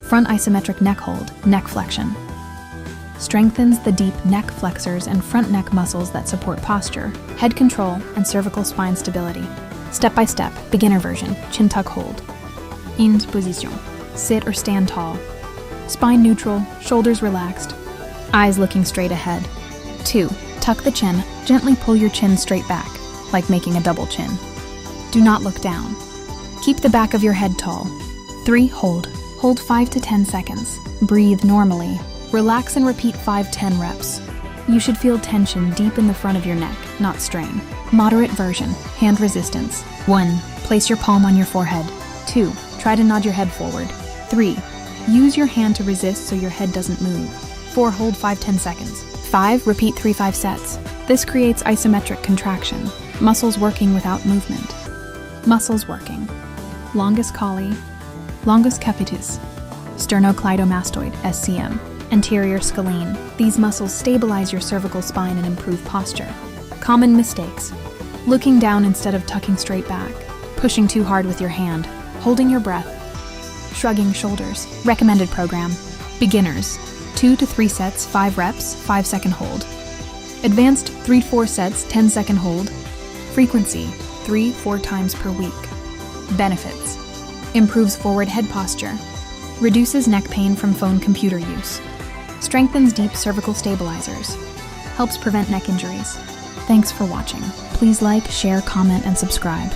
Front isometric neck hold, neck flexion. Strengthens the deep neck flexors and front neck muscles that support posture, head control, and cervical spine stability. Step-by-step, beginner version, chin tuck hold. In position. Sit or stand tall. Spine neutral, shoulders relaxed. Eyes looking straight ahead. 2. Tuck the chin, gently pull your chin straight back, like making a double chin. Do not look down. Keep the back of your head tall. 3. Hold. Hold 5 to 10 seconds. Breathe normally. Relax and repeat 5-10 reps. You should feel tension deep in the front of your neck, not strain. Moderate version, hand resistance. 1. Place your palm on your forehead. 2. Try to nod your head forward. 3. Use your hand to resist so your head doesn't move. 4. Hold 5-10 seconds. 5. Repeat 3-5 sets. This creates isometric contraction, muscles working without movement. Muscles working. Longus colli, longus capitis, sternocleidomastoid, SCM. Anterior scalene. These muscles stabilize your cervical spine and improve posture. Common mistakes. Looking down instead of tucking straight back. Pushing too hard with your hand. Holding your breath. Shrugging shoulders. Recommended program. Beginners. 2 to 3 sets, 5 reps, 5-second hold. Advanced 3 to 4 sets, 10-second hold. Frequency 3-4 times per week. Benefits. Improves forward head posture. Reduces neck pain from phone computer use. Strengthens deep cervical stabilizers. Helps prevent neck injuries. Thanks for watching. Please like, share, comment, and subscribe.